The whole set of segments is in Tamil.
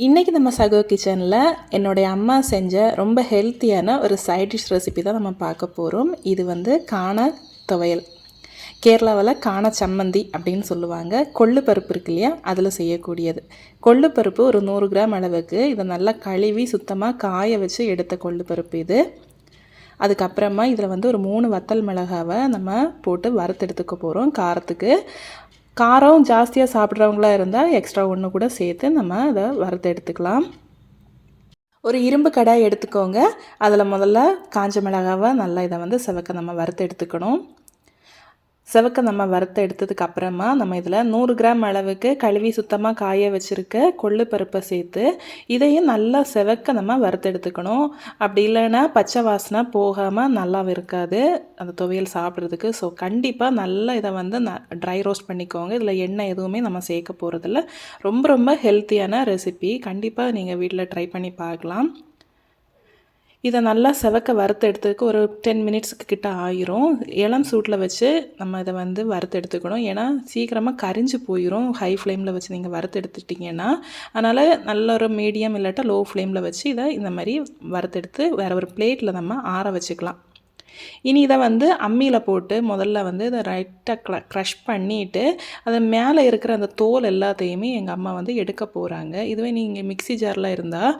இன்றைக்கி நம்ம சகோ கிச்சனில் என்னுடைய அம்மா செஞ்ச ரொம்ப ஹெல்த்தியான ஒரு சைட் டிஷ் ரெசிபி தான் நம்ம பார்க்க போகிறோம். இது வந்து காண துவையல். கேரளாவில் காண சம்மந்தி அப்படின்னு சொல்லுவாங்க. கொள்ளு பருப்பு இருக்கு இல்லையா, அதில் செய்யக்கூடியது. கொள்ளு பருப்பு ஒரு 100 கிராம் அளவுக்கு இதை நல்லா கழுவி சுத்தமாக காய வச்சு எடுத்த கொள்ளு பருப்பு இது. அதுக்கப்புறமா இதில் வந்து ஒரு 3 வத்தல் மிளகாவை நம்ம போட்டு வறுத்து எடுத்துக்க போகிறோம். காரத்துக்கு காரம் ஜாஸ்தியாக சாப்பிட்றவங்களா இருந்தால் எக்ஸ்ட்ரா ஒன்று கூட சேர்த்து நம்ம அதை வறுத்து எடுத்துக்கலாம். ஒரு இரும்பு கடாய் எடுத்துக்கோங்க. அதில் முதல்ல காஞ்ச மிளகாவை நல்லா இதை வந்து சிவக்க நம்ம வறுத்து எடுத்துக்கணும். சிவக்க நம்ம வறுத்து எடுத்ததுக்கு அப்புறமா நம்ம இதில் 100 கிராம் அளவுக்கு கழுவி சுத்தமாக காய வச்சுருக்க கொள்ளு பருப்பை சேர்த்து இதையும் நல்லா சிவக்க நம்ம வறுத்து எடுத்துக்கணும். அப்படி இல்லைன்னா பச்சை வாசனை போகாமல் நல்லா இருக்காது அந்த துவையல் சாப்பிட்றதுக்கு. ஸோ கண்டிப்பாக நல்லா இதை வந்து ட்ரை ரோஸ்ட் பண்ணிக்கோங்க. இதில் எண்ணெய் எதுவுமே நம்ம சேர்க்க போகிறதில்ல. ரொம்ப ரொம்ப ஹெல்த்தியான ரெசிபி. கண்டிப்பாக நீங்கள் வீட்டில் ட்ரை பண்ணி பார்க்கலாம். இதை நல்லா செவக்க வறுத்து எடுத்ததுக்கு ஒரு 10 மினிட்ஸுக்கு கிட்ட ஆயிரும். இளம் சூட்டில் வச்சு நம்ம இதை வந்து வறுத்து எடுத்துக்கணும். ஏன்னா சீக்கிரமாக கரிஞ்சு போயிடும் ஹை ஃப்ளேமில் வச்சு நீங்கள் வறுத்து எடுத்துட்டிங்கன்னா. அதனால் நல்ல ஒரு மீடியம் இல்லாட்டா லோ ஃப்ளேமில் வச்சு இதை இந்த மாதிரி வறுத்தெடுத்து வேறு ஒரு பிளேட்டில் நம்ம ஆற வச்சுக்கலாம். இனி இதை வந்து அம்மியில் போட்டு முதல்ல வந்து இதை ரைட்டாக க்ரஷ் பண்ணிவிட்டு அதை மேலே இருக்கிற அந்த தோல் எல்லாத்தையுமே எங்கள் அம்மா வந்து எடுக்க போகிறாங்க. இதுவே நீங்கள் மிக்ஸி ஜாரில் இருந்தால்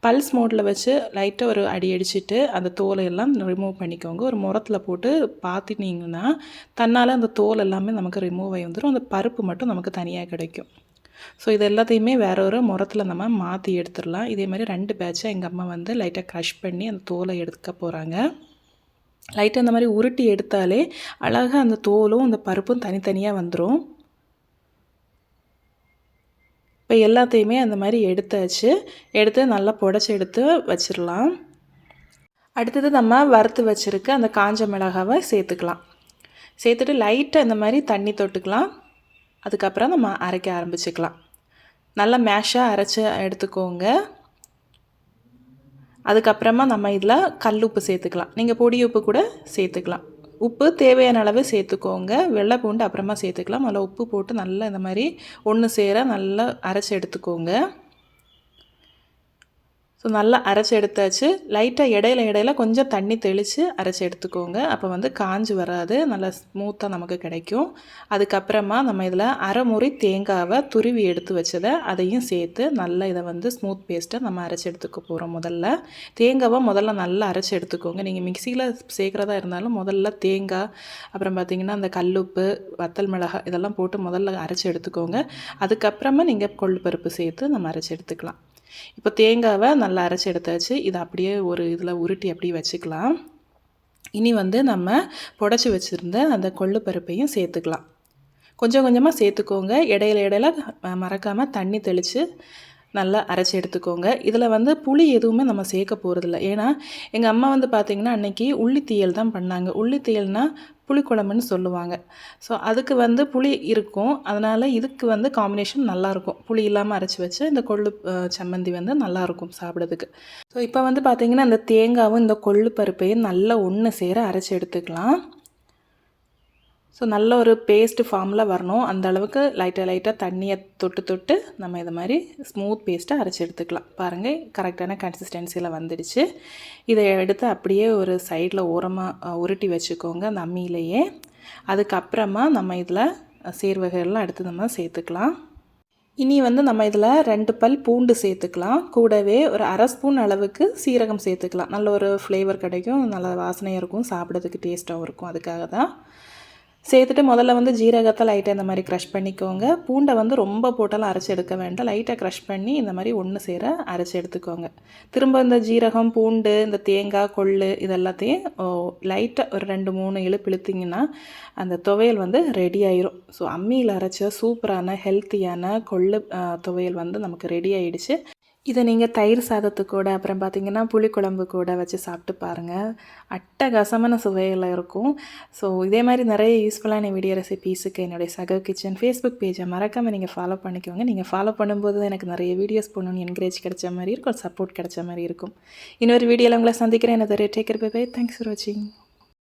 பல்ஸ் மோட்டில் வச்சு லைட்டாக ஒரு அடி அடிச்சுட்டு அந்த தோலை எல்லாம் ரிமூவ் பண்ணிக்கோங்க. ஒரு முரத்தில் போட்டு பார்த்துட்டிங்கன்னா தன்னால் அந்த தோல் எல்லாமே நமக்கு ரிமூவ் ஆகி வந்துடும். அந்த பருப்பு மட்டும் நமக்கு தனியாக கிடைக்கும். ஸோ இது எல்லாத்தையுமே வேற ஒரு முரத்தில் நம்ம மாற்றி எடுத்துடலாம். இதே மாதிரி 2 பேட்சாக எங்கள் அம்மா வந்து லைட்டாக க்ரஷ் பண்ணி அந்த தோலை எடுக்க போகிறாங்க. லைட்டாக அந்த மாதிரி உருட்டி எடுத்தாலே அழகாக அந்த தோலும் அந்த பருப்பும் தனித்தனியாக வந்துடும். இப்போ எல்லாத்தையுமே அந்த மாதிரி எடுத்து நல்லா புடச்சி எடுத்து வச்சிடலாம். அடுத்தது நம்ம வறுத்து வச்சுருக்க அந்த காஞ்ச மிளகாவை சேர்த்துக்கலாம். சேர்த்துட்டு லைட்டாக இந்த மாதிரி தண்ணி தொட்டுக்கலாம். அதுக்கப்புறம் நம்ம அரைக்க ஆரம்பிச்சுக்கலாம். நல்லா மேஷாக அரைச்சி எடுத்துக்கோங்க. அதுக்கப்புறமா நம்ம இதில் கல் உப்பு சேர்த்துக்கலாம். நீங்கள் பொடி உப்பு கூட சேர்த்துக்கலாம். உப்பு தேவையான அளவு சேர்த்துக்கோங்க. வெள்ளை பூண்டு அப்புறமா சேர்த்துக்கலாம். நல்லா உப்பு போட்டு நல்லா இந்த மாதிரி ஒன்று சேர நல்லா அரைச்சி எடுத்துக்கோங்க. ஸோ நல்லா அரைச்சி எடுத்தாச்சு. லைட்டாக இடையில கொஞ்சம் தண்ணி தெளித்து அரைச்சி எடுத்துக்கோங்க. அப்போ வந்து காஞ்சி வராது, நல்லா ஸ்மூத்தாக நமக்கு கிடைக்கும். அதுக்கப்புறமா நம்ம இதில் அரை முறி தேங்காவை துருவி எடுத்து வச்சதை அதையும் சேர்த்து நல்லா இதை வந்து ஸ்மூத் பேஸ்ட்டை நம்ம அரைச்சி எடுத்துக்க போகிறோம். தேங்காவை முதல்ல நல்லா அரைச்சி எடுத்துக்கோங்க. நீங்கள் மிக்சியில் சேர்க்குறதா இருந்தாலும் முதல்ல தேங்காய், அப்புறம் பார்த்திங்கன்னா அந்த கல்லுப்பு, வத்தல் மிளகாய் இதெல்லாம் போட்டு முதல்ல அரைச்சி எடுத்துக்கோங்க. அதுக்கப்புறமா நீங்கள் கொள்ளு பருப்பு சேர்த்து நம்ம அரைச்சி எடுத்துக்கலாம். இப்போ தேங்காவை நல்லா அரைச்சி எடுத்தாச்சு. இதை அப்படியே ஒரு இதில் உருட்டி அப்படியே வச்சுக்கலாம். இனி வந்து நம்ம புடச்சி வச்சுருந்த அந்த கொள்ளு பருப்பையும் சேர்த்துக்கலாம். கொஞ்சம் கொஞ்சமாக சேர்த்துக்கோங்க. இடையில மறக்காமல் தண்ணி தெளித்து நல்லா அரைச்சி எடுத்துக்கோங்க. இதில் வந்து புளி எதுவுமே நம்ம சேர்க்க போகிறதில்ல. ஏன்னா எங்கள் அம்மா வந்து பார்த்திங்கன்னா அன்றைக்கி உள்ளித்தீயல் தான் பண்ணாங்க. உள்ளித்தீயல்னால் புளிக்குழம்புன்னு சொல்லுவாங்க. ஸோ அதுக்கு வந்து புளி இருக்கும். அதனால் இதுக்கு வந்து காம்பினேஷன் நல்லாயிருக்கும். புளி இல்லாமல் அரைச்சி வச்சு இந்த கொள்ளு சம்மந்தி வந்து நல்லாயிருக்கும் சாப்பிட்றதுக்கு. ஸோ இப்போ வந்து பார்த்திங்கன்னா இந்த தேங்காவும் இந்த கொள்ளு பருப்பையும் நல்லா ஒன்று சேர அரைச்சி எடுத்துக்கலாம். ஸோ நல்ல ஒரு பேஸ்ட் ஃபார்மில் வரணும். அந்த அளவுக்கு லைட்டாக தண்ணியை தொட்டு நம்ம இது மாதிரி ஸ்மூத் பேஸ்ட்டை அரைச்சி எடுத்துக்கலாம். பாருங்கள், கரெக்டான கன்சிஸ்டன்சியில் வந்துடுச்சு. இதை எடுத்து அப்படியே ஒரு சைடில் ஓரமாக உருட்டி வச்சுக்கோங்க அந்த அம்மியிலேயே. அதுக்கப்புறமா நம்ம இதில் சேர்வகைகள்லாம் எடுத்து நம்ம சேர்த்துக்கலாம். இனி வந்து நம்ம இதில் 2 பல் பூண்டு சேர்த்துக்கலாம். கூடவே ஒரு அரை ஸ்பூன் அளவுக்கு சீரகம் சேர்த்துக்கலாம். நல்ல ஒரு ஃப்ளேவர் கிடைக்கும், நல்ல வாசனையாக இருக்கும், சாப்பிட்றதுக்கு டேஸ்ட்டாகவும் இருக்கும். அதுக்காக தான் சேர்த்துட்டு முதல்ல வந்து ஜீரகத்தை லைட்டாக இந்த மாதிரி க்ரஷ் பண்ணிக்கோங்க. பூண்டை வந்து ரொம்ப போட்டாலும் அரைச்சி எடுக்க வேண்டாம். லைட்டாக க்ரஷ் பண்ணி இந்த மாதிரி ஒன்று சேர அரைச்சி எடுத்துக்கோங்க. திரும்ப இந்த ஜீரகம், பூண்டு, இந்த தேங்காய், கொள்ளு இது எல்லாத்தையும் லைட்டாக ஒரு 2-3 இழுத்திங்கன்னா அந்த துவையல் வந்து ரெடி ஆயிரும். ஸோ அம்மியில் அரைச்ச சூப்பரான ஹெல்த்தியான கொள்ளு துவையல் வந்து நமக்கு ரெடி ஆகிடுச்சு. இதை நீங்கள் தயிர் சாதத்துக்கூட, அப்புறம் பார்த்திங்கன்னா புளிக்குழம்பு கூட வச்சு சாப்பிட்டு பாருங்கள். அட்டகாசமான சுவையில் இருக்கும். ஸோ இதே மாதிரி நிறைய யூஸ்ஃபுல்லான வீடியோ ரெசிபீஸுக்கு என்னுடைய சகோ கிச்சன் ஃபேஸ்புக் பேஜை மறக்காமல் நீங்கள் ஃபாலோ பண்ணிக்கோங்க. நீங்கள் ஃபாலோ பண்ணும்போது எனக்கு நிறைய வீடியோஸ் போடணும்னு என்கரேஜ் கிடைச்ச மாதிரி இருக்கும், சப்போர்ட் கிடைச்ச மாதிரி இருக்கும். இன்னொரு வீடியோவில் உங்களை சந்திக்கிறேன். என்ன take care, bye bye. Thanks for வாட்சிங்.